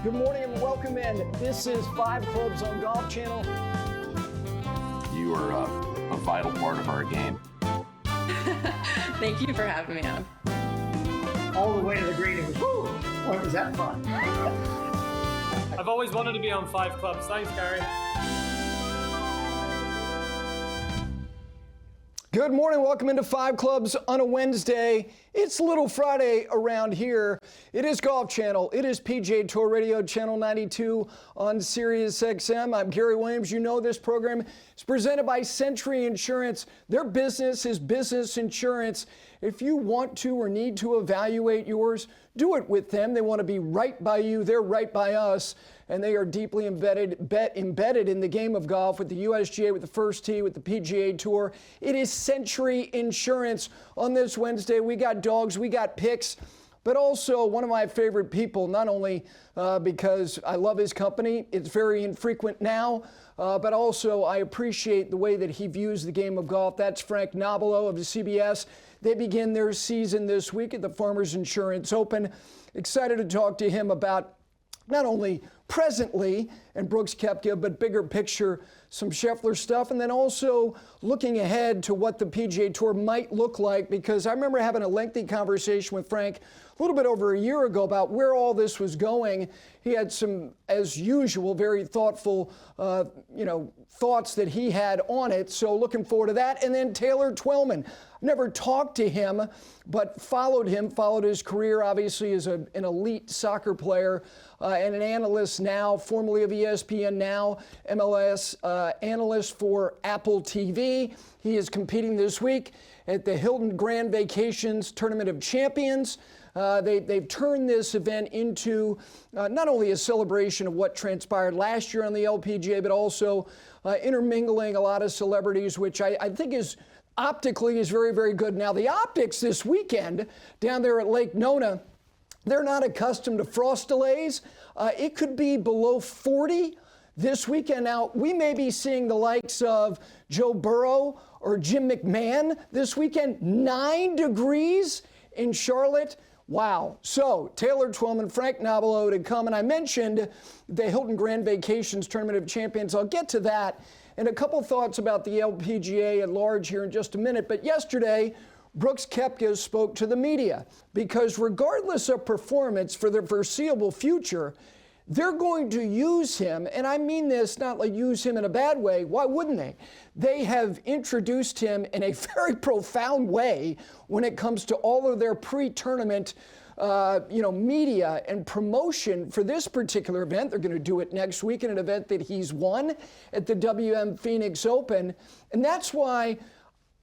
Good morning and welcome in. This is 5 Clubs on Golf Channel. You are a vital part of our game. Thank you for having me on. All the way to the green. It was, whoo, boy, was that fun. I've always wanted to be on 5 Clubs. Thanks, Gary. Good morning. Welcome into 5 Clubs on a Wednesday. It's Little Friday around here. It is Golf Channel. It is PGA TOUR Radio, Channel 92 on Sirius XM. I'm Gary Williams. You know this program is presented by Century Insurance. Their business is business insurance. If you want to or need to evaluate yours, do it with them. They want to be right by you. They're right by us. And they are deeply embedded in the game of golf with the USGA, with the First Tee, with the PGA Tour. It is Century Insurance. On this Wednesday, we got dogs, we got picks, but also one of my favorite people, not only because I love his company, it's very infrequent now, but also I appreciate the way that he views the game of golf. That's Frank Nobilo of the CBS. They begin their season this week at the Farmers Insurance Open. Excited to talk to him about not only presently and Brooks Koepka, but bigger picture, some Scheffler stuff, and then also looking ahead to what the PGA Tour might look like, because I remember having a lengthy conversation with Frank a little bit over a year ago about where all this was going. He had some, as usual, very thoughtful, thoughts that he had on it. So looking forward to that. And then Taylor Twellman. Never talked to him, but followed his career, obviously, as an elite soccer player and an analyst now, formerly of ESPN, now MLS analyst for Apple TV. He is competing this week at the Hilton Grand Vacations Tournament of Champions. They've turned this event into not only a celebration of what transpired last year on the LPGA, but also intermingling a lot of celebrities, which I think is optically is very, very good. Now, the optics this weekend down there at Lake Nona, they're not accustomed to frost delays. It could be below 40 this weekend. Now, we may be seeing the likes of Joe Burrow or Jim McMahon this weekend. 9 degrees in Charlotte. Wow. So Taylor Twellman, Frank Nobilo to come. And I mentioned the Hilton Grand Vacations Tournament of Champions. I'll get to that. And a couple thoughts about the LPGA at large here in just a minute. But yesterday, Brooks Koepka spoke to the media because regardless of performance for the foreseeable future, they're going to use him, and I mean this not like use him in a bad way. Why wouldn't they? They have introduced him in a very profound way when it comes to all of their pre-tournament media and promotion for this particular event. They're going to do it next week in an event that he's won at the WM Phoenix Open. And that's why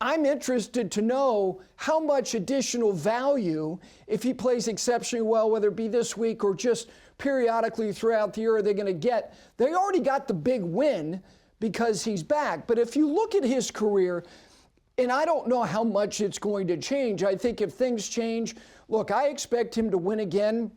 I'm interested to know how much additional value, if he plays exceptionally well, whether it be this week or just periodically throughout the year, are they going to get. They already got the big win because he's back. But if you look at his career, and I don't know how much it's going to change. I think if things change, look, I expect him to win again.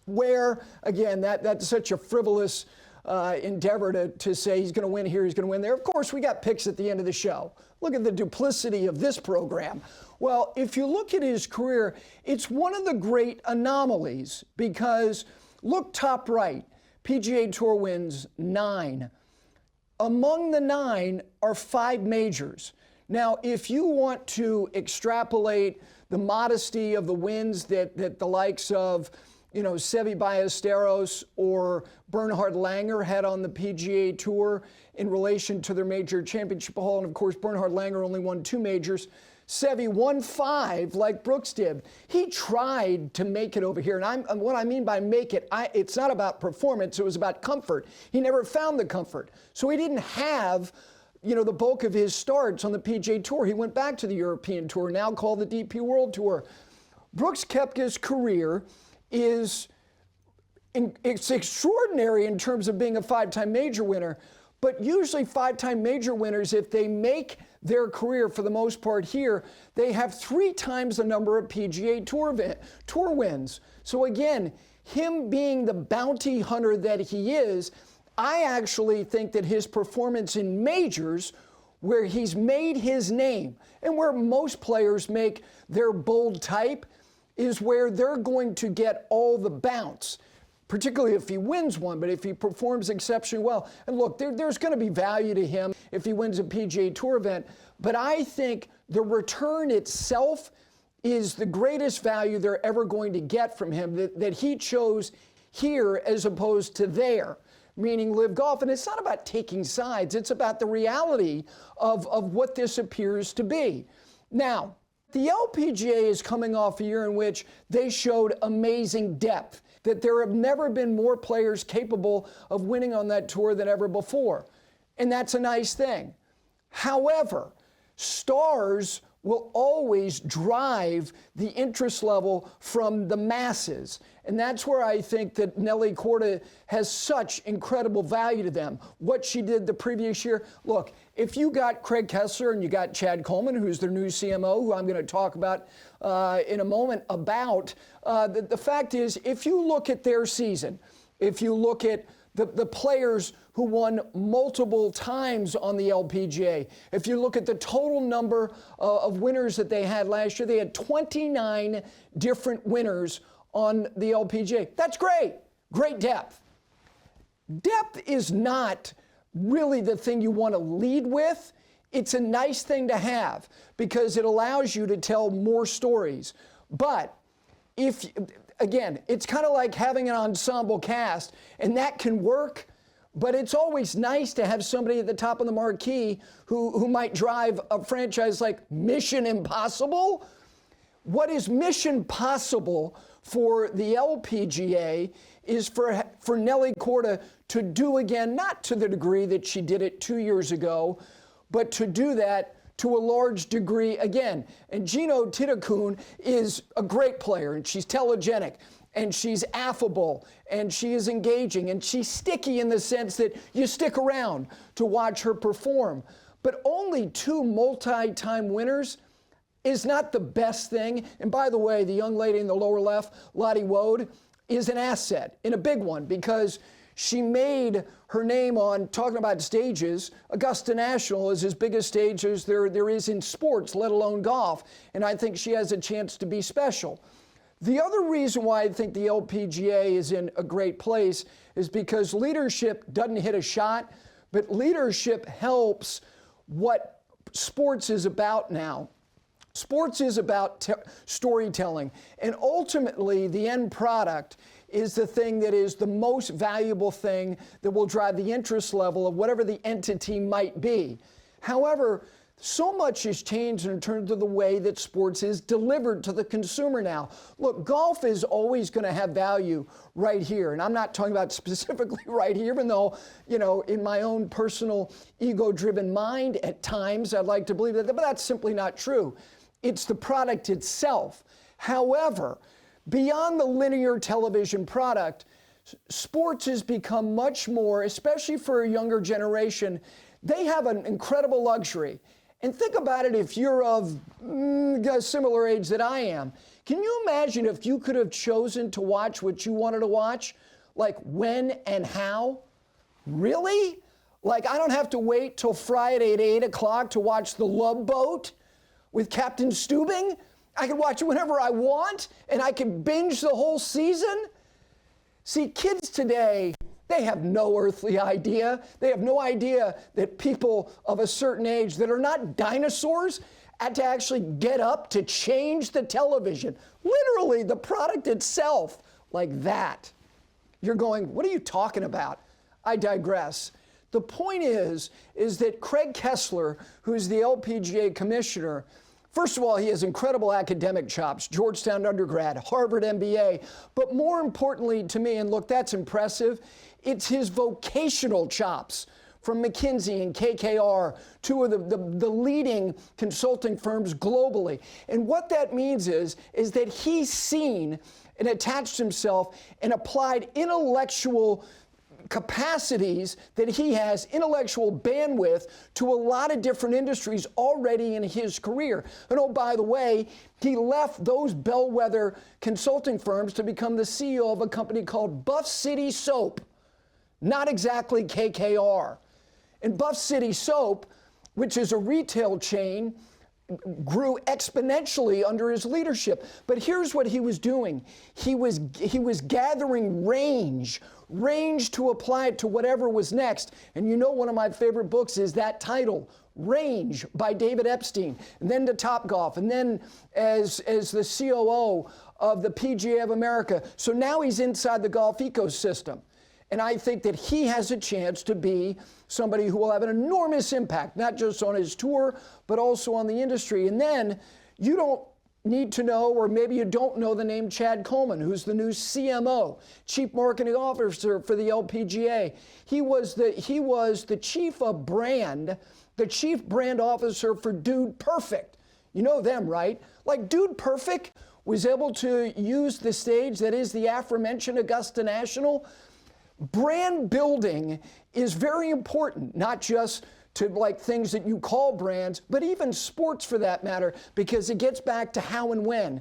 Where, again, that's such a frivolous endeavor to say he's going to win here, he's going to win there. Of course, we got picks at the end of the show. Look at the duplicity of this program. Well, if you look at his career, it's one of the great anomalies because, look top right, PGA Tour wins 9. Among the 9 are 5 majors. Now, if you want to extrapolate the modesty of the wins that the likes of, Seve Ballesteros or Bernhard Langer had on the PGA Tour in relation to their major championship haul, and of course, Bernhard Langer only won 2 majors. Seve won 5 like Brooks did. He tried to make it over here, and what I mean by make it, it's not about performance, it was about comfort. He never found the comfort, so he didn't have the bulk of his starts on the PGA Tour. He went back to the European Tour, now called the DP World Tour. Brooks Koepka's career it's extraordinary in terms of being a 5-time major winner, but usually 5-time major winners, if they make their career for the most part here, they have 3 times the number of PGA Tour wins. So again, him being the bounty hunter that he is, I actually think that his performance in majors, where he's made his name and where most players make their bold type, is where they're going to get all the bounce. particularly if he wins one, but if he performs exceptionally well. And look, there's going to be value to him if he wins a PGA Tour event, but I think the return itself is the greatest value they're ever going to get from him, that he chose here as opposed to there, meaning Live Golf. And it's not about taking sides, it's about the reality of what this appears to be. Now, the LPGA is coming off a year in which they showed amazing depth, that there have never been more players capable of winning on that tour than ever before. And that's a nice thing. However, stars will always drive the interest level from the masses. And that's where I think that Nelly Korda has such incredible value to them. What she did the previous year, look, if you got Craig Kessler and you got Chad Coleman, who's their new CMO, who I'm going to talk about in a moment about, the fact is, if you look at their season, if you look at the players who won multiple times on the LPGA. If you look at the total number of winners that they had last year, they had 29 different winners on the LPGA. That's great. Great depth. Depth is not really the thing you want to lead with. It's a nice thing to have because it allows you to tell more stories. But again, it's kind of like having an ensemble cast, and that can work, but it's always nice to have somebody at the top of the marquee who might drive a franchise like Mission Impossible. What is mission possible for the LPGA is for Nelly Korda to do again, not to the degree that she did it 2 years ago, but to do that to a large degree again. And Gino Titakun is a great player, and she's telegenic, and she's affable, and she is engaging, and she's sticky in the sense that you stick around to watch her perform. But only 2 multi-time winners is not the best thing. And by the way, the young lady in the lower left, Lottie Woad, is an asset, and a big one, because she made her name on, talking about stages, Augusta National is as big a stage as there is in sports, let alone golf. And I think she has a chance to be special. The other reason why I think the LPGA is in a great place is because leadership doesn't hit a shot, but leadership helps what sports is about now. Sports is about storytelling, and ultimately the end product is the thing that is the most valuable thing that will drive the interest level of whatever the entity might be. However, so much has changed in terms of the way that sports is delivered to the consumer now. Look, golf is always going to have value right here. And I'm not talking about specifically right here, even though, in my own personal ego-driven mind at times, I'd like to believe that, but that's simply not true. It's the product itself. However, beyond the linear television product, sports has become much more, especially for a younger generation. They have an incredible luxury. And think about it if you're of a similar age that I am. Can you imagine if you could have chosen to watch what you wanted to watch? Like when and how? Really? Like I don't have to wait till Friday at 8 o'clock to watch The Love Boat with Captain Steubing? I can watch it whenever I want, and I can binge the whole season? See, kids today, they have no earthly idea. They have no idea that people of a certain age that are not dinosaurs had to actually get up to change the television. Literally, the product itself, like that. You're going, what are you talking about? I digress. The point is that Craig Kessler, who's the LPGA commissioner, first of all, he has incredible academic chops, Georgetown undergrad, Harvard MBA, but more importantly to me, and look, that's impressive, it's his vocational chops from McKinsey and KKR, 2 of the leading consulting firms globally. And what that means is that he's seen and attached himself and applied intellectual capacities that he has, intellectual bandwidth, to a lot of different industries already in his career. And oh, by the way, he left those bellwether consulting firms to become the CEO of a company called Buff City Soap, not exactly KKR. And Buff City Soap, which is a retail chain, grew exponentially under his leadership. But here's what he was doing. He was gathering range to apply it to whatever was next. And you know, one of my favorite books is that title, Range, by David Epstein, and then to Topgolf, and then as the COO of the PGA of America. So now he's inside the golf ecosystem. And I think that he has a chance to be somebody who will have an enormous impact, not just on his tour, but also on the industry. And then you don't need to know, or maybe you don't know the name Chad Coleman, who's the new CMO, Chief Marketing Officer for the LPGA. He was the chief of brand, the chief brand officer for Dude Perfect. You know them, right? Like Dude Perfect was able to use the stage that is the aforementioned Augusta National. Brand building is very important, not just to like things that you call brands, but even sports for that matter, because it gets back to how and when.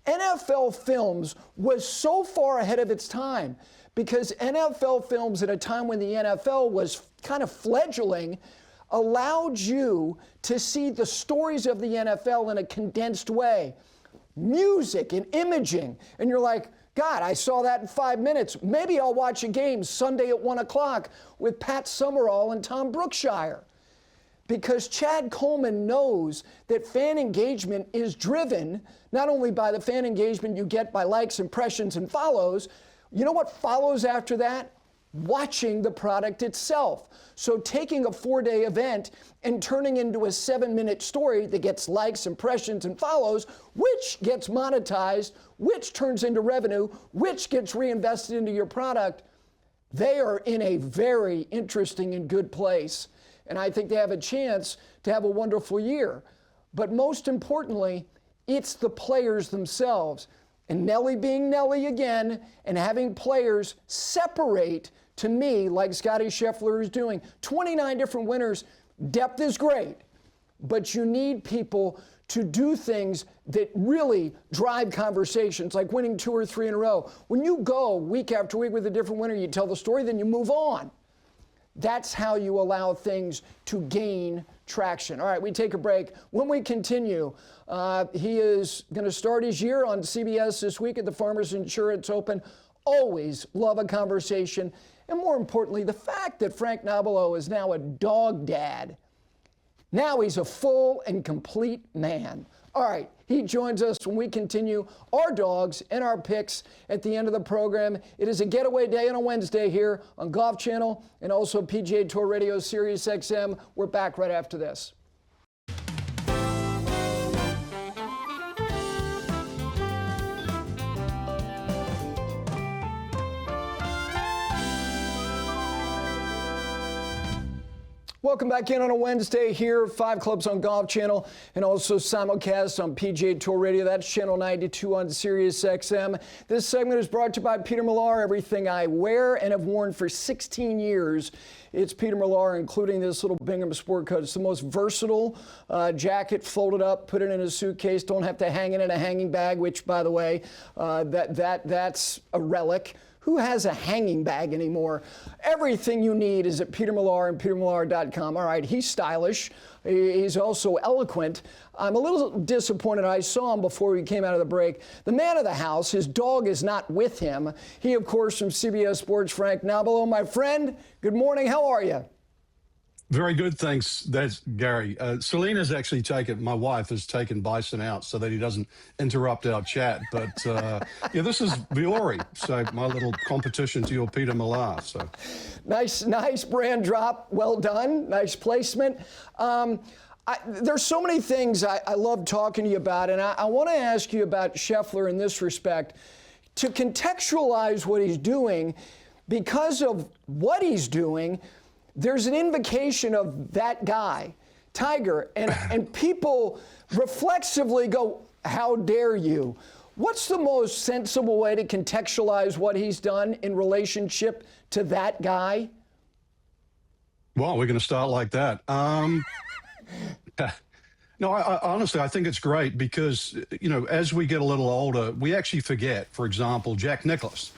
NFL Films was so far ahead of its time because NFL Films at a time when the NFL was kind of fledgling allowed you to see the stories of the NFL in a condensed way. Music and imaging, and you're like, God, I saw that in 5 minutes. Maybe I'll watch a game Sunday at 1 o'clock with Pat Summerall and Tom Brookshire. Because Chad Coleman knows that fan engagement is driven not only by the fan engagement you get by likes, impressions, and follows. You know what follows after that? Watching the product itself. So taking a 4-day event and turning into a 7-minute story that gets likes, impressions, and follows, which gets monetized, which turns into revenue, which gets reinvested into your product, they are in a very interesting and good place. And I think they have a chance to have a wonderful year. But most importantly, it's the players themselves. And Nelly being Nelly again, and having players separate, to me, like Scottie Scheffler is doing. 29 different winners. Depth is great, but you need people to do things that really drive conversations, like winning 2 or 3 in a row. When you go week after week with a different winner, you tell the story, then you move on. That's how you allow things to gain traction. All right, we take a break. When we continue, he is going to start his year on CBS this week at the Farmers Insurance Open. Always love a conversation. And more importantly, the fact that Frank Nobilo is now a dog dad. Now he's a full and complete man. All right, he joins us when we continue our dogs and our picks at the end of the program. It is a getaway day on a Wednesday here on Golf Channel and also PGA Tour Radio Sirius XM. We're back right after this. Welcome back in on a Wednesday here, 5 Clubs on Golf Channel and also simulcast on PGA Tour Radio. That's Channel 92 on Sirius XM. This segment is brought to you by Peter Millar. Everything I wear and have worn for 16 years. It's Peter Millar, including this little Bingham sport coat. It's the most versatile jacket, folded up, put it in a suitcase. Don't have to hang it in a hanging bag, which, by the way, that's a relic. Who has a hanging bag anymore? Everything you need is at Peter Millar and petermillar.com. All right, he's stylish. He's also eloquent. I'm a little disappointed. I saw him before we came out of the break. The man of the house, his dog is not with him. He, of course, from CBS Sports, Frank Nobilo. My friend, good morning. How are you? Very good, thanks. That's Gary. Selena's actually my wife has taken Bison out so that he doesn't interrupt our chat. But yeah, this is Viore, so my little competition to your Peter Millar. So nice brand drop. Well done. Nice placement. There's so many things I love talking to you about, and I want to ask you about Scheffler in this respect. To contextualize what he's doing, because of what he's doing, there's an invocation of that guy, Tiger, and people reflexively go, how dare you? What's the most sensible way to contextualize what he's done in relationship to that guy? Well, we're going to start like that. No, honestly, I think it's great because, you know, as we get a little older, we actually forget, for example, Jack Nicklaus.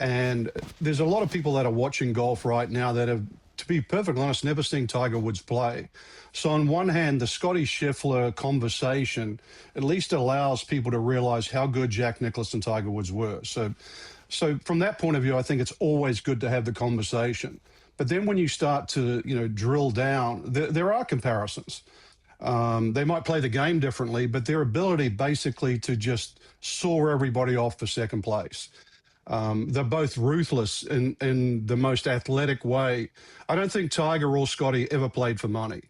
And there's a lot of people that are watching golf right now that have to be perfectly honest, never seen Tiger Woods play. So on one hand, the Scottie Scheffler conversation at least allows people to realize how good Jack Nicklaus and Tiger Woods were. So from that point of view, I think it's always good to have the conversation. But then when you start to, drill down, there are comparisons. They might play the game differently, but their ability basically to just soar everybody off for second place. They're both ruthless in the most athletic way. I don't think Tiger or Scottie ever played for money.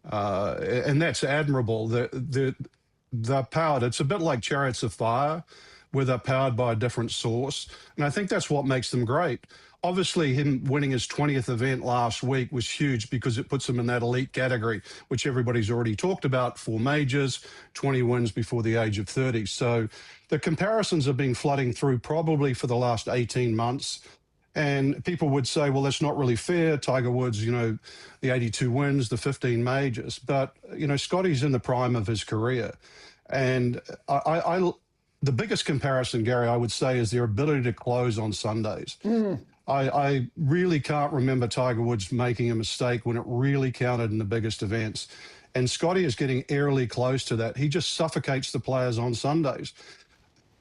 And that's admirable. They're powered. It's a bit like Chariots of Fire, where they're powered by a different source. And I think that's what makes them great. Obviously, him winning his 20th event last week was huge because it puts him in that elite category, which everybody's already talked about, 4 majors, 20 wins before the age of 30. So the comparisons have been flooding through probably for the last 18 months. And people would say, well, that's not really fair. Tiger Woods, the 82 wins, the 15 majors. But, Scottie's in the prime of his career. And the biggest comparison, Gary, I would say, is their ability to close on Sundays. I really can't remember Tiger Woods making a mistake when it really counted in the biggest events. And Scottie is getting eerily close to that. He just suffocates the players on Sundays.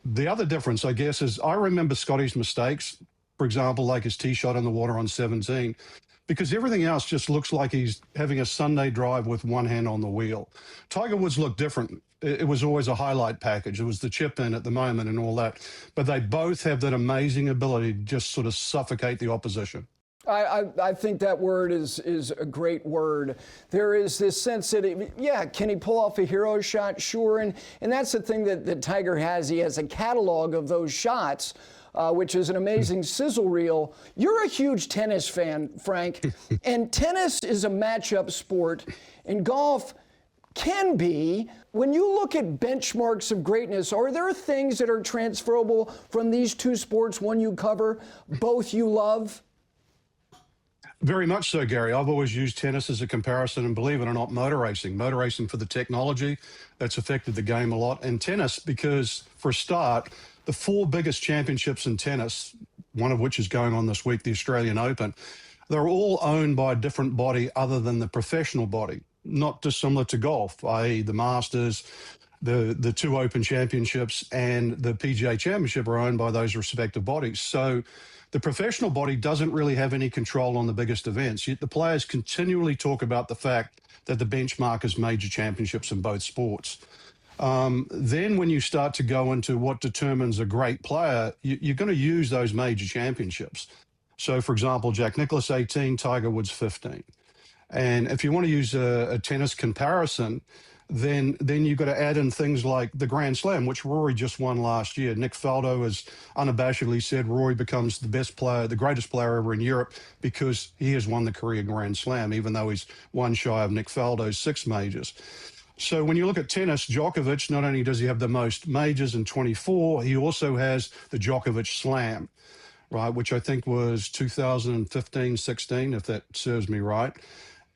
The other difference, I guess, is I remember Scottie's mistakes, for example, like his tee shot in the water on 17, because everything else just looks like he's having a Sunday drive with one hand on the wheel. Tiger Woods looked different. It was always a highlight package. It was the chip in at the moment and all that. But they both have that amazing ability to just sort of suffocate the opposition. I think that word is a great word. There is this sense that, can he pull off a hero shot? Sure. And that's the thing that Tiger has. He has a catalog of those shots, which is an amazing sizzle reel. You're a huge tennis fan, Frank, and tennis is a matchup sport, and golf can be. When you look at benchmarks of greatness, are there things that are transferable from these two sports, one you cover, both you love? Very much so, Gary. I've always used tennis as a comparison, and believe it or not, motor racing for the technology that's affected the game a lot. And tennis, because for a start, the 4 biggest championships in tennis, one of which is going on this week, the Australian Open, they're all owned by a different body other than the professional body, not dissimilar to golf, i.e. the Masters, the 2 Open championships, and the PGA Championship are owned by those respective bodies. So the professional body doesn't really have any control on the biggest events, yet the players continually talk about the fact that the benchmark is major championships in both sports. Then when you start to go into what determines a great player, you're going to use those major championships. So, for example, Jack Nicklaus 18, Tiger Woods 15. And if you want to use a tennis comparison, then you've got to add in things like the Grand Slam, which Rory just won last year. Nick Faldo has unabashedly said Rory becomes the best player, the greatest player ever in Europe, because he has won the career Grand Slam, even though he's one shy of Nick Faldo's 6 majors. So when you look at tennis, Djokovic, not only does he have the most majors in 24, he also has the Djokovic Slam, right, which I think was 2015-16, if that serves me right.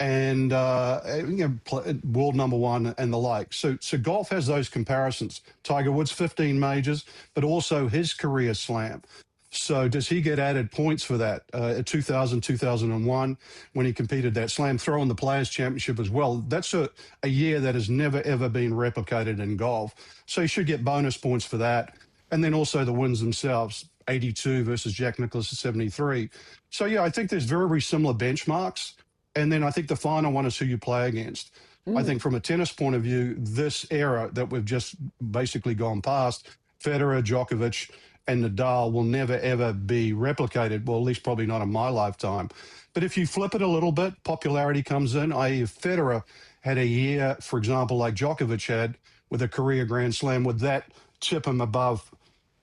And world number 1 and the like. So golf has those comparisons. Tiger Woods 15 majors, but also his career slam. So does he get added points for that? 2000, 2001, when he competed that slam, throw in the Players' Championship as well. That's a year that has never, ever been replicated in golf. So he should get bonus points for that. And then also the wins themselves, 82 versus Jack Nicklaus at 73. So, yeah, I think there's very, very similar benchmarks. And then I think the final one is who you play against. I think from a tennis point of view, this era that we've just basically gone past, Federer, Djokovic, and Nadal will never, ever be replicated. Well, at least probably not in my lifetime. But if you flip it a little bit, popularity comes in, i.e. if Federer had a year, for example, like Djokovic had with a career Grand Slam, would that tip him above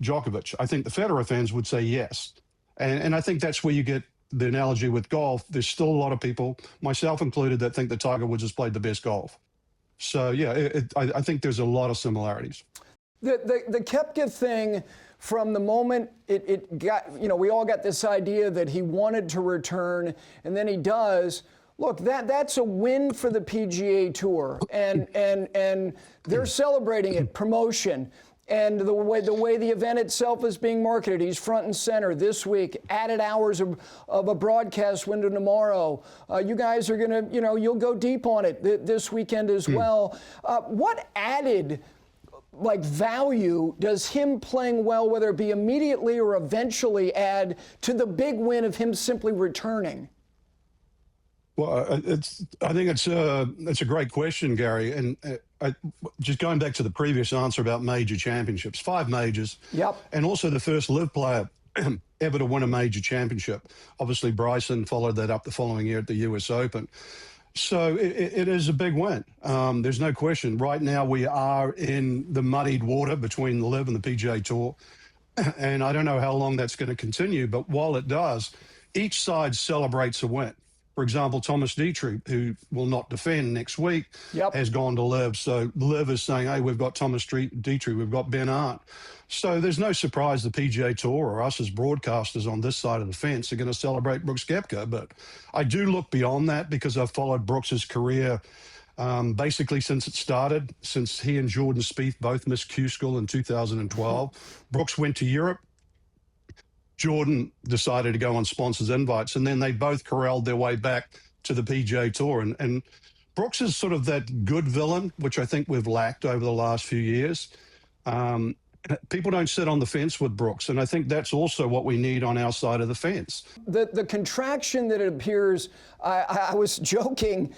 Djokovic? I think the Federer fans would say yes. And I think that's where you get the analogy with golf. There's still a lot of people, myself included, that think that Tiger Woods has played the best golf. So, yeah, I think there's a lot of similarities. The Koepka thing, from the moment it got, we all got this idea that he wanted to return, and then he does. Look, that's a win for the PGA Tour, and they're celebrating it, promotion. and the way the event itself is being marketed. He's front and center this week. Added hours of a broadcast window tomorrow. You guys are gonna, you'll go deep on it this weekend as well. What added value does him playing well, whether it be immediately or eventually, add to the big win of him simply returning? Well, I think it's a great question, Gary. And just going back to the previous answer about major championships, 5 majors. Yep. And also the first live player ever to win a major championship. Obviously, Bryson followed that up the following year at the US Open. So it is a big win. There's no question. Right now, we are in the muddied water between the live and the PGA Tour. And I don't know how long that's going to continue. But while it does, each side celebrates a win. For example, Thomas Dietrich, who will not defend next week, has gone to live. So live is saying, hey, we've got Thomas Dietrich, we've got Ben Arndt. So there's no surprise the PGA Tour or us as broadcasters on this side of the fence are going to celebrate Brooks Koepka. But I do look beyond that because I've followed Brooks's career basically since it started, since he and Jordan Spieth both missed Q School in 2012. Brooks went to Europe. Jordan decided to go on sponsors' invites, and then they both corralled their way back to the PGA Tour. And Brooks is sort of that good villain, which I think we've lacked over the last few years. People don't sit on the fence with Brooks, and I think that's also what we need on our side of the fence. The contraction that it appears, I was joking,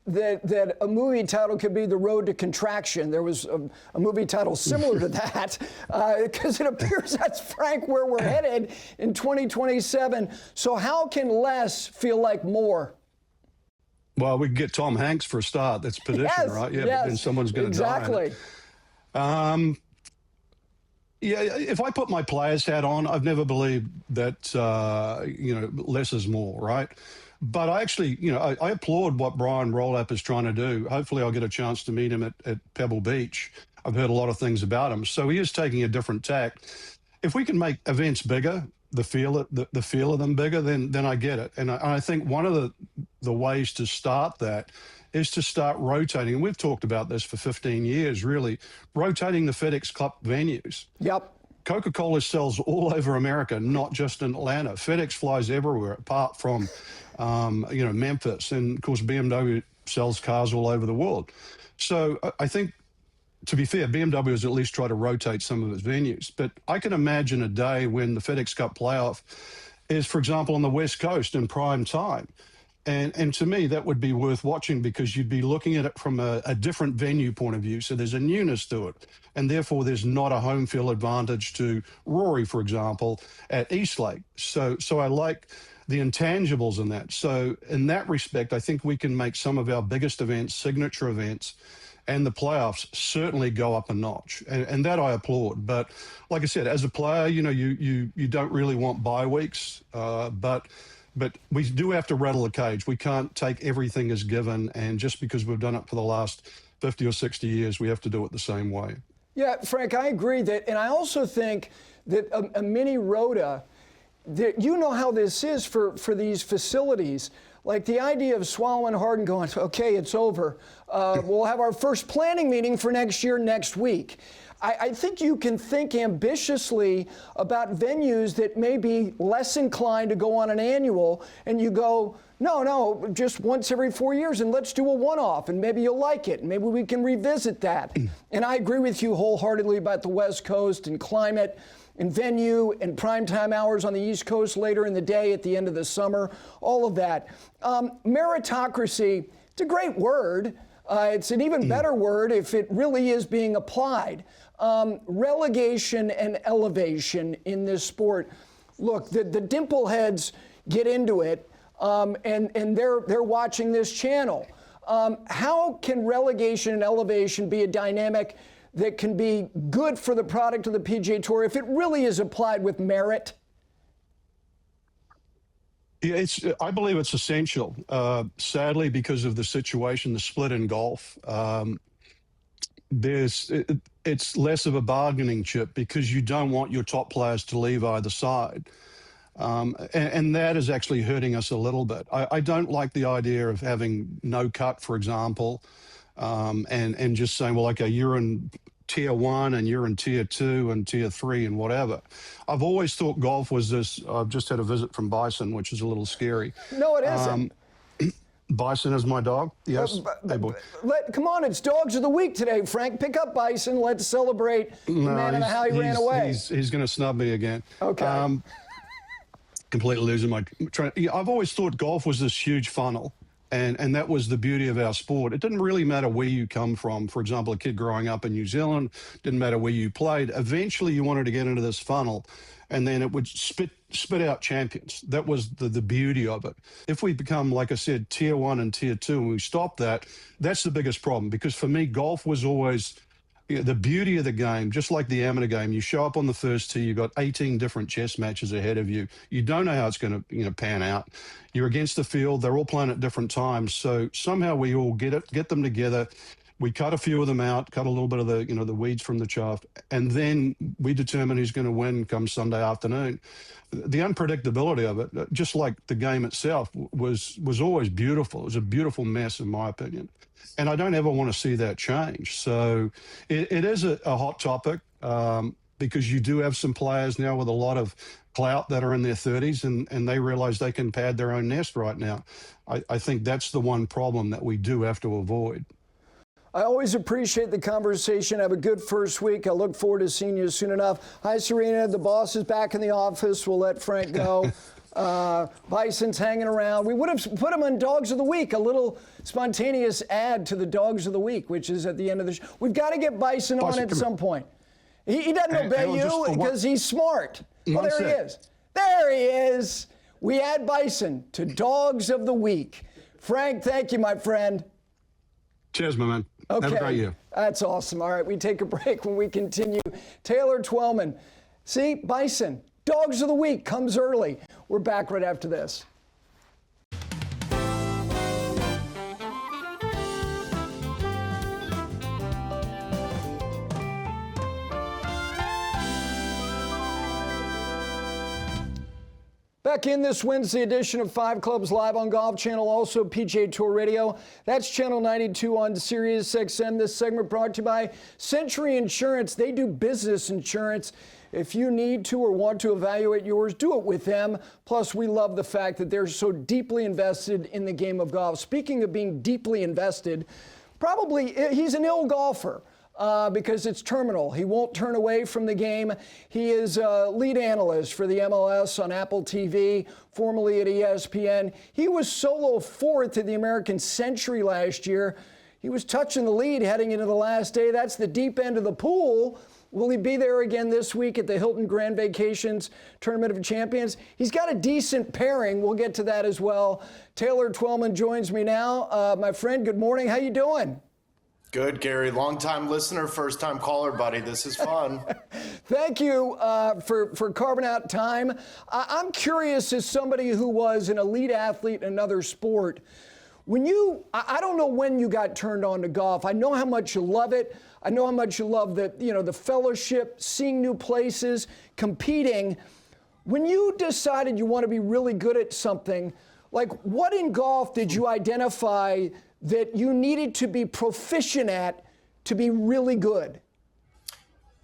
that a movie title could be The Road to Contraction. There was a movie title similar to that, because it appears that's, Frank, where we're headed in 2027. So how can less feel like more? Well, we can get Tom Hanks for a start. That's petition, right? Yeah, but then someone's going to die. Exactly. Yeah, if I put my player's hat on, I've never believed that, less is more, right? But I actually, I applaud what Brian Rolapp is trying to do. Hopefully I'll get a chance to meet him at Pebble Beach. I've heard a lot of things about him. So he is taking a different tack. If we can make events bigger, the feel of them bigger, then I get it. And I think one of the ways to start that is to start rotating. And we've talked about this for 15 years, really, rotating the FedEx Cup venues. Yep. Coca-Cola sells all over America, not just in Atlanta. FedEx flies everywhere, apart from, Memphis. And, of course, BMW sells cars all over the world. So I think, to be fair, BMW has at least tried to rotate some of its venues. But I can imagine a day when the FedEx Cup playoff is, for example, on the West Coast in prime time. And to me, that would be worth watching because you'd be looking at it from a different venue point of view. So there's a newness to it. And therefore, there's not a home field advantage to Rory, for example, at Eastlake. So I like the intangibles in that. So in that respect, I think we can make some of our biggest events, signature events, and the playoffs certainly go up a notch. And that I applaud. But like I said, as a player, you don't really want bye weeks, but we do have to rattle the cage. We can't take everything as given, and just because we've done it for the last 50 or 60 years, we have to do it the same way. Yeah, Frank, I agree that, and I also think that a mini rota, that how this is for these facilities. Like the idea of swallowing hard and going, okay, it's over. We'll have our first planning meeting for next year next week. I think you can think ambitiously about venues that may be less inclined to go on an annual, and you go, no, just once every 4 years, and let's do a one-off, and maybe you'll like it, and maybe we can revisit that. And I agree with you wholeheartedly about the West Coast and climate and venue and primetime hours on the East Coast later in the day at the end of the summer, all of that. Meritocracy, it's a great word. It's an even better word if it really is being applied. Relegation and elevation in this sport. Look, the dimple heads get into it, and they're watching this channel. How can relegation and elevation be a dynamic that can be good for the product of the PGA Tour if it really is applied with merit? Yeah, I believe it's essential. Sadly, because of the situation, the split in golf, it's less of a bargaining chip because you don't want your top players to leave either side. And that is actually hurting us a little bit. I don't like the idea of having no cut, for example, and just saying, well, okay, you're in tier 1 and you're in tier 2 and tier 3 and whatever. I've always thought golf was this. I've just had a visit from Bison, which is a little scary. No, it isn't. Bison is my dog. Yes. Hey, boy. Come on, it's Dogs of the Week today, Frank. Pick up Bison. Let's celebrate the man and how he ran away. He's going to snub me again. Okay. Completely losing my train. I've always thought golf was this huge funnel. And that was the beauty of our sport. It didn't really matter where you come from. For example, a kid growing up in New Zealand, didn't matter where you played. Eventually, you wanted to get into this funnel, and then it would spit out champions. That was the beauty of it. If we become, like I said, tier 1 and tier 2, and we stop that, that's the biggest problem. Because for me, golf was always the beauty of the game, just like the amateur game. You show up on the first tee, you've got 18 different chess matches ahead of you. You don't know how it's going to pan out. You're against the field. They're all playing at different times. So somehow we all get them together. We cut a few of them out, cut a little bit of the weeds from the chaff, and then we determine who's going to win come Sunday afternoon. The unpredictability of it, just like the game itself, was always beautiful. It was a beautiful mess, in my opinion. And I don't ever want to see that change. So it is a hot topic because you do have some players now with a lot of clout that are in their 30s and they realize they can pad their own nest right now. I think that's the one problem that we do have to avoid. I always appreciate the conversation. Have a good first week. I look forward to seeing you soon enough. Hi, Serena. The boss is back in the office. We'll let Frank go. Bison's hanging around. We would have put him on Dogs of the Week, a little spontaneous add to the Dogs of the Week, which is at the end of the show. We've got to get Bison on at some point. He doesn't obey you because he's smart. Oh, there he is. There he is. We add Bison to Dogs of the Week. Frank, thank you, my friend. Cheers, my man. Okay. Have a great year. That's awesome. All right, we take a break. When we continue, Taylor Twellman. See, Bison, Dogs of the Week comes early. We're back right after this. Back in this Wednesday edition of 5 Clubs live on Golf Channel, also PGA Tour Radio. That's Channel 92 on Sirius XM. This segment brought to you by Century Insurance. They do business insurance. If you need to or want to evaluate yours, do it with them. Plus, we love the fact that they're so deeply invested in the game of golf. Speaking of being deeply invested, probably he's an ill golfer. Because it's terminal. He won't turn away from the game. He is a lead analyst for the MLS on Apple TV, formerly at ESPN. He was solo fourth at the American Century last year. He was touching the lead heading into the last day. That's the deep end of the pool. Will he be there again this week at the Hilton Grand Vacations Tournament of Champions? He's got a decent pairing. We'll get to that as well. Taylor Twellman joins me now. My friend, good morning. How you doing? Good, Gary. Long-time listener, first-time caller, buddy. This is fun. Thank you for carving out time. I'm curious, as somebody who was an elite athlete in another sport, I don't know when you got turned on to golf. I know how much you love it. I know how much you love the fellowship, seeing new places, competing. When you decided you want to be really good at something, like what in golf did you identify that you needed to be proficient at to be really good?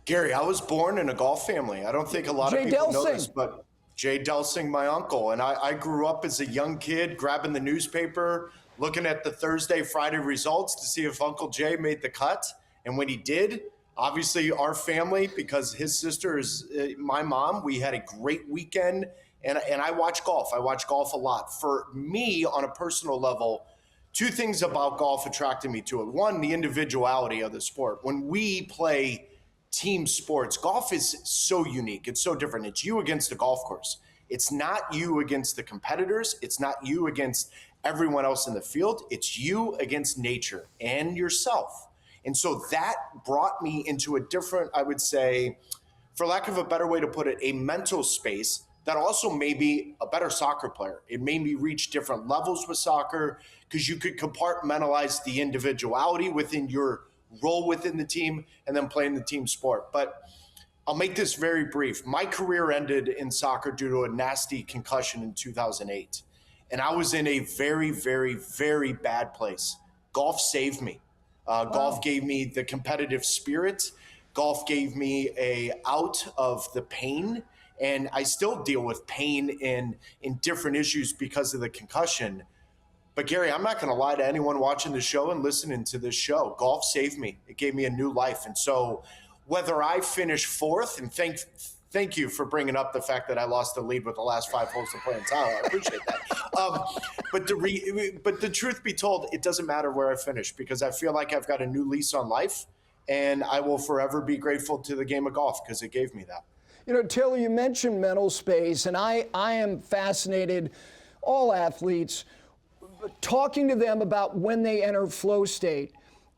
Gary, I was born in a golf family. I don't think a lot of people know this, but Jay Delsing, my uncle, and I grew up as a young kid grabbing the newspaper, looking at the Thursday, Friday results to see if Uncle Jay made the cut. And when he did, obviously our family, because his sister is my mom, we had a great weekend. And I watch golf. I watch golf a lot. For me, on a personal level, two things about golf attracted me to it. One, the individuality of the sport. When we play team sports, golf is so unique. It's so different. It's you against the golf course. It's not you against the competitors. It's not you against everyone else in the field. It's you against nature and yourself. And so that brought me into a different, I would say, for lack of a better way to put it, a mental space that also made me a better soccer player. It made me reach different levels with soccer because you could compartmentalize the individuality within your role within the team and then playing the team sport. But I'll make this very brief. My career ended in soccer due to a nasty concussion in 2008. And I was in a very, very, very bad place. Golf saved me. Golf gave me the competitive spirit, Golf gave me a out of the pain, and I still deal with pain in different issues because of the concussion. But Gary, I'm not going to lie to anyone watching the show and listening to this show. Golf saved me. It gave me a new life. And so whether I finish fourth, and thank you for bringing up the fact that I lost the lead with the last 5 holes to play in Tyler. I appreciate that. But the truth be told, it doesn't matter where I finish because I feel like I've got a new lease on life, and I will forever be grateful to the game of golf because it gave me that. You know, Taylor, you mentioned mental space, and I am fascinated, all athletes, talking to them about when they enter flow state.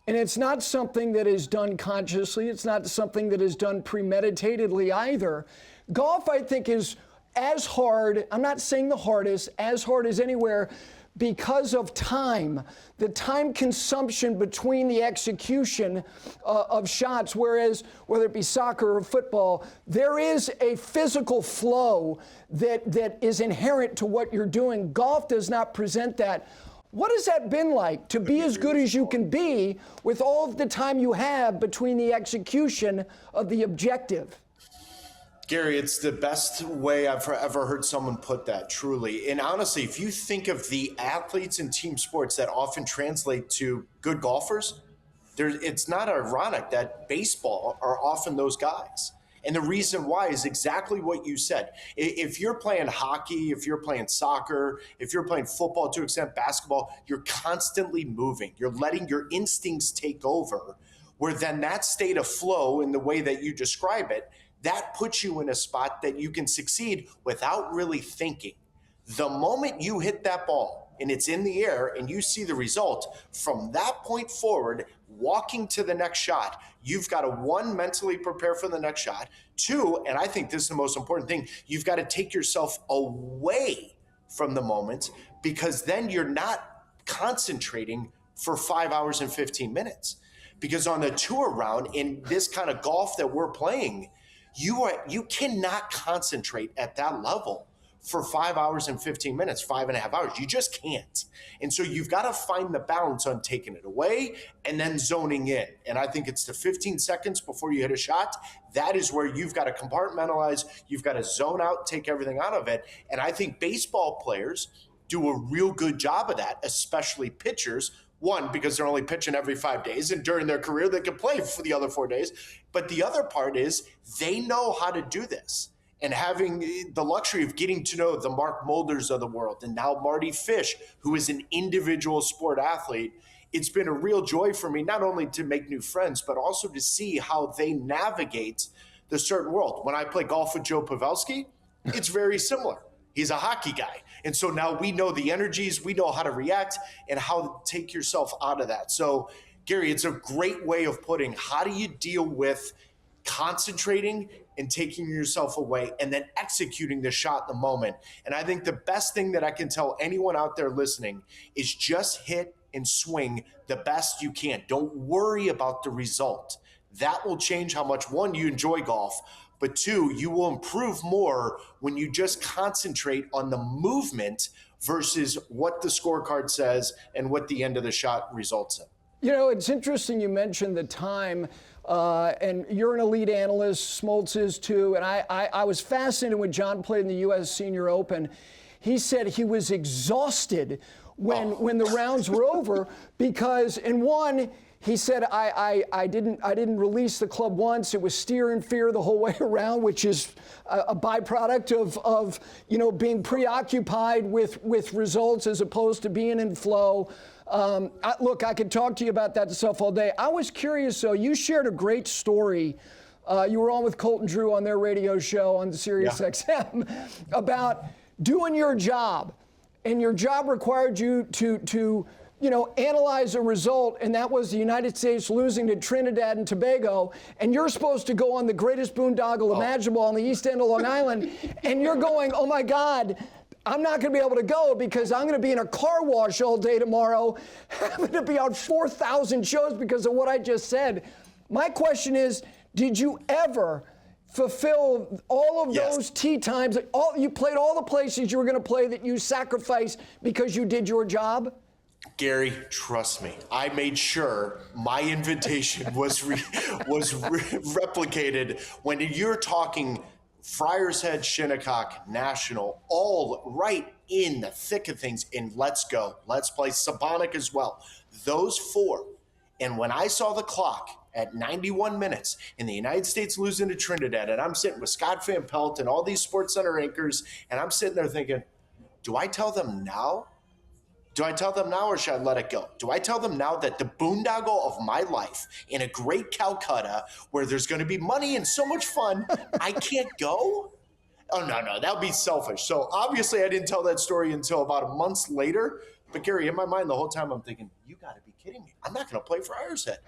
And it's not something that is done consciously. It's not something that is done premeditatedly either. Golf, I think, is as hard, I'm not saying the hardest, as hard as anywhere because of time, the time consumption between the execution of shots, whereas whether it be soccer or football, there is a physical flow that is inherent to what you're doing. Golf does not present that. What has that been like to be as good as you can be with all of the time you have between the execution of the objective? Gary, it's the best way I've ever heard someone put that, truly. And honestly, if you think of the athletes in team sports that often translate to good golfers, it's not ironic that baseball are often those guys. And the reason why is exactly what you said. If you're playing hockey, if you're playing soccer, if you're playing football to an extent, basketball, you're constantly moving. You're letting your instincts take over, where then that state of flow in the way that you describe it, that puts you in a spot that you can succeed without really thinking. The moment you hit that ball and it's in the air and you see the result, from that point forward, walking to the next shot, you've got to, 1, mentally prepare for the next shot. 2, and I think this is the most important thing, you've got to take yourself away from the moment because then you're not concentrating for 5 hours and 15 minutes. Because on the tour round, in this kind of golf that we're playing, you cannot concentrate at that level for 5 hours and 15 minutes, 5.5 hours. You just can't. And so you've got to find the balance on taking it away and then zoning in. And I think it's the 15 seconds before you hit a shot. That is where you've got to compartmentalize. You've got to zone out, take everything out of it. And I think baseball players do a real good job of that, especially pitchers. 1, because they're only pitching every 5 days, and during their career, they can play for the other 4 days. But the other part is they know how to do this. And having the luxury of getting to know the Mark Mulders of the world, and now Marty Fish, who is an individual sport athlete, it's been a real joy for me, not only to make new friends, but also to see how they navigate the certain world. When I play golf with Joe Pavelski, it's very similar. He's a hockey guy. And so now we know the energies, we know how to react and how to take yourself out of that. So, Gary, it's a great way of putting how do you deal with concentrating and taking yourself away and then executing the shot in the moment. And I think the best thing that I can tell anyone out there listening is just hit and swing the best you can. Don't worry about the result. That will change how much, 1, you enjoy golf, but 2, you will improve more when you just concentrate on the movement versus what the scorecard says and what the end of the shot results in. You know, it's interesting you mentioned the time, and you're an elite analyst, Smoltz is too, and I was fascinated when John played in the U.S. Senior Open. He said he was exhausted when the rounds were over because, in one, he said, I didn't release the club once. It was steer and fear the whole way around, which is a byproduct of being preoccupied with results as opposed to being in flow. Look, I could talk to you about that stuff all day. I was curious, though. You shared a great story. You were on with Colton Drew on their radio show on Sirius XM about doing your job. And your job required you to analyze a result, and that was the United States losing to Trinidad and Tobago, and you're supposed to go on the greatest boondoggle imaginable on the east end of Long Island, and you're going, oh my God, I'm not going to be able to go because I'm going to be in a car wash all day tomorrow, having to be on 4,000 shows because of what I just said. My question is, did you ever fulfill all of those tee times? You played all the places you were going to play that you sacrificed because you did your job? Gary, trust me. I made sure my invitation was replicated. When you're talking Friars Head, Shinnecock, National, all right in the thick of things, and let's go. Let's play Sabonic as well. Those four. And when I saw the clock at 91 minutes and the United States losing to Trinidad, and I'm sitting with Scott Van Pelt and all these SportsCenter anchors, and I'm sitting there thinking, do I tell them now? Do I tell them now or should I let it go? Do I tell them now that the boondoggle of my life in a great Calcutta where there's going to be money and so much fun, I can't go? Oh, no, that would be selfish. So obviously I didn't tell that story until about a month later. But Gary, in my mind the whole time I'm thinking, you got to be kidding me. I'm not going to play Friars Head.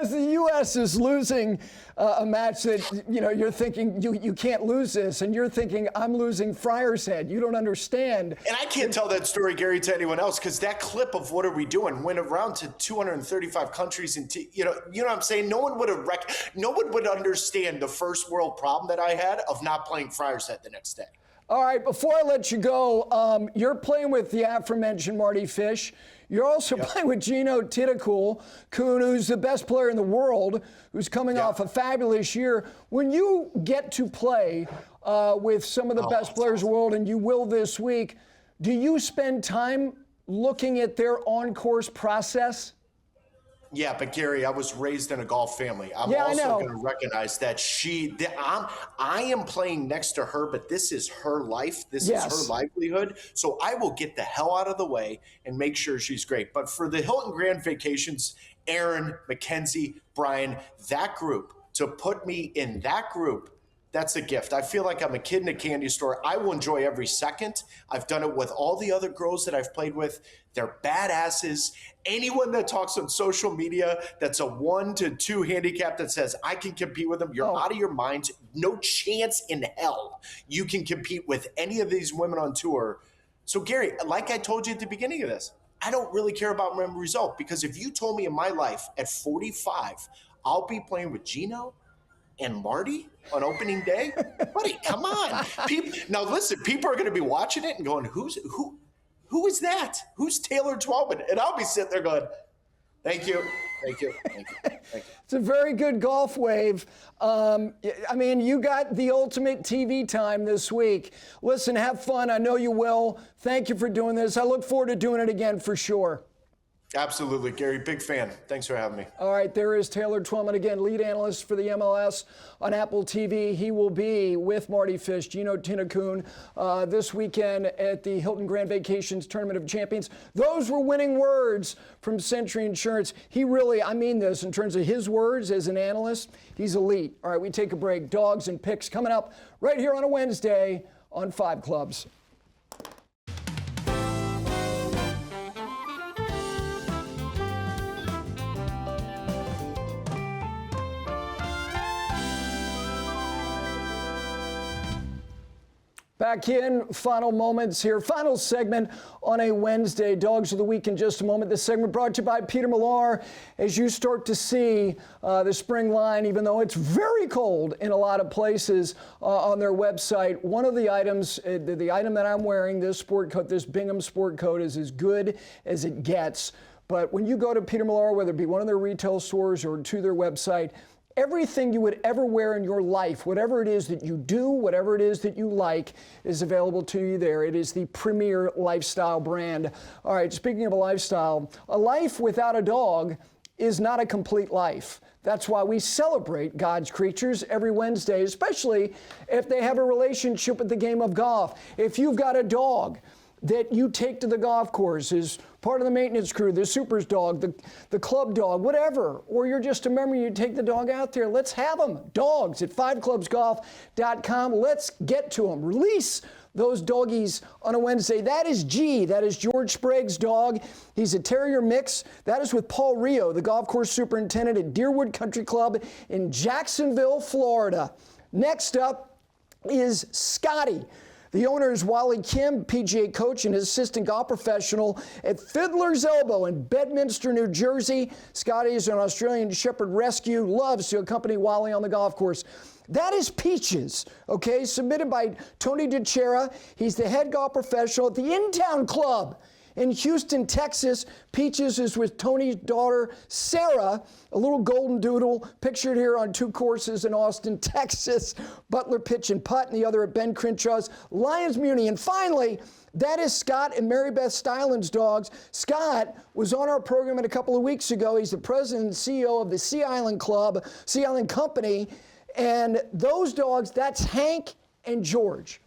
As the U.S. is losing a match that, you're thinking you can't lose this, and you're thinking I'm losing Friars Head. You don't understand. And I can't tell that story, Gary, to anyone else because that clip of what are we doing went around to 235 countries, and you know what I'm saying. No one would understand the first world problem that I had of not playing Friars Head the next day. All right, before I let you go, you're playing with the aforementioned Marty Fish. You're also playing with Gino Tittacool, who's the best player in the world, who's coming off a fabulous year. When you get to play with some of the best players in the world, and you will this week, do you spend time looking at their on-course process? Yeah, but Gary, I was raised in a golf family. I'm also going to recognize that I am playing next to her, but this is her life. This is her livelihood. So I will get the hell out of the way and make sure she's great. But for the Hilton Grand Vacations, Aaron, Mackenzie, Brian, that group, to put me in that group, that's a gift. I feel like I'm a kid in a candy store. I will enjoy every second. I've done it with all the other girls that I've played with. They're badasses. Anyone that talks on social media that's a 1 to 2 handicap that says, I can compete with them, you're out of your minds. No chance in hell you can compete with any of these women on tour. So, Gary, like I told you at the beginning of this, I don't really care about my result because if you told me in my life at 45, I'll be playing with Gino and Marty on opening day, buddy, come on. Now listen, people are going to be watching it and going, who is that? Who's Taylor Twellman? And I'll be sitting there going, thank you. It's a very good golf wave. You got the ultimate TV time this week. Listen, have fun. I know you will. Thank you for doing this. I look forward to doing it again for sure. Absolutely, Gary. Big fan. Thanks for having me. All right, there is Taylor Twellman again, lead analyst for the MLS on Apple TV. He will be with Marty Fish, Gino Tittacool, this weekend at the Hilton Grand Vacations Tournament of Champions. Those were winning words from Century Insurance. He really, I mean this in terms of his words as an analyst, he's elite. All right, we take a break. Dogs and picks coming up right here on a Wednesday on 5 Clubs. Back in, final moments here, final segment on a Wednesday. Dogs of the Week in just a moment. This segment brought to you by Peter Millar. As you start to see the spring line, even though it's very cold in a lot of places on their website, one of the items, the item that I'm wearing, this sport coat, this Bingham sport coat, is as good as it gets. But when you go to Peter Millar, whether it be one of their retail stores or to their website, everything you would ever wear in your life, whatever it is that you do, whatever it is that you like, is available to you there. It is the premier lifestyle brand. All right, speaking of a lifestyle, a life without a dog is not a complete life. That's why we celebrate God's creatures every Wednesday, especially if they have a relationship with the game of golf. If you've got a dog that you take to the golf course as part of the maintenance crew, the super's dog, the club dog, whatever, or you're just a member, you take the dog out there, let's have them. Dogs at 5clubsgolf.com. Let's get to them. Release those doggies on a Wednesday. That is G. That is George Sprague's dog. He's a terrier mix. That is with Paul Rio, the golf course superintendent at Deerwood Country Club in Jacksonville, Florida. Next up is Scottie. The owner is Wally Kim, PGA coach and assistant golf professional at Fiddler's Elbow in Bedminster, New Jersey. Scottie is an Australian Shepherd Rescue, loves to accompany Wally on the golf course. That is Peaches, okay, submitted by Tony DeChera. He's the head golf professional at the In-Town Club in Houston, Texas. Peaches is with Tony's daughter, Sarah, a little golden doodle, pictured here on 2 courses in Austin, Texas. Butler pitch and putt, and the other at Ben Crenshaw's Lions Muni. And finally, that is Scott and Mary Beth Stylin's dogs. Scott was on our program a couple of weeks ago. He's the president and CEO of the Sea Island Club, Sea Island Company. And those dogs, that's Hank and George.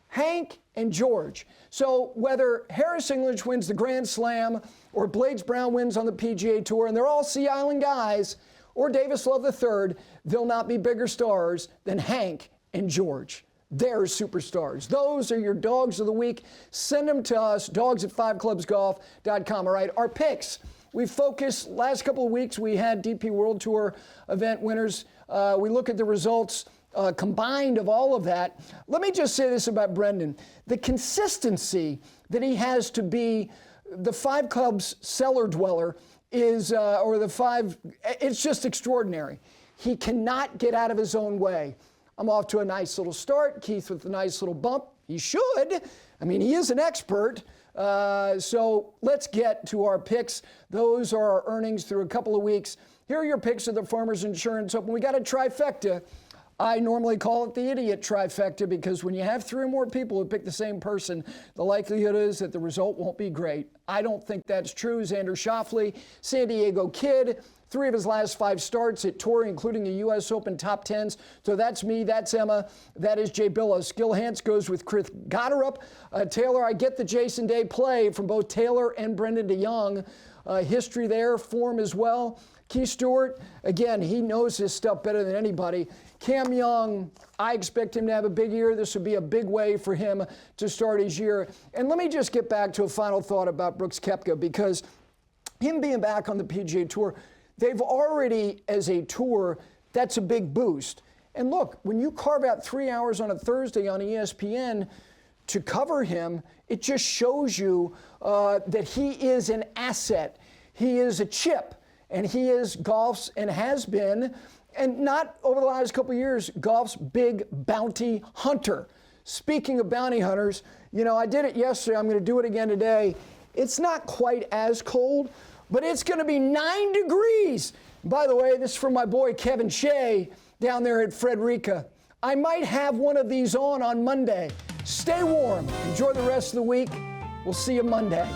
Hank and George. So whether Harris English wins the Grand Slam or Blades Brown wins on the PGA Tour, and they're all Sea Island guys, or Davis Love III, they'll not be bigger stars than Hank and George. They're superstars. Those are your dogs of the week. Send them to us, dogs@fiveclubsgolf.com. All right, our picks. We focused, last couple of weeks, we had DP World Tour event winners. We look at the results combined of all of that. Let me just say this about Brendan. The consistency that he has to be the 5 Clubs cellar dweller is, it's just extraordinary. He cannot get out of his own way. I'm off to a nice little start. Keith with a nice little bump. He should. I mean, he is an expert. So let's get to our picks. Those are our earnings through a couple of weeks. Here are your picks of the Farmers Insurance Open. We got a trifecta. I normally call it the idiot trifecta because when you have 3 or more people who pick the same person, the likelihood is that the result won't be great. I don't think that's true. Xander Schauffele, San Diego Kid, 3 of his last 5 starts at Tour, including the U.S. Open top 10s. So that's me, that's Emma, that is Jay Billows. Gil Hance goes with Chris Gotterup. Taylor, I get the Jason Day play from both Taylor and Brendan DeYoung. History there, form as well. Keith Stewart, again, he knows his stuff better than anybody. Cam Young, I expect him to have a big year. This would be a big way for him to start his year. And let me just get back to a final thought about Brooks Koepka, because him being back on the PGA Tour, they've already, as a tour, that's a big boost. And look, when you carve out 3 hours on a Thursday on ESPN to cover him, it just shows you that he is an asset. He is a chip, and he is golf's, and has been, and not over the last couple of years, golf's big bounty hunter. Speaking of bounty hunters, you know, I did it yesterday. I'm going to do it again today. It's not quite as cold, but it's going to be 9 degrees. By the way, this is from my boy Kevin Shea down there at Frederica. I might have one of these on Monday. Stay warm. Enjoy the rest of the week. We'll see you Monday.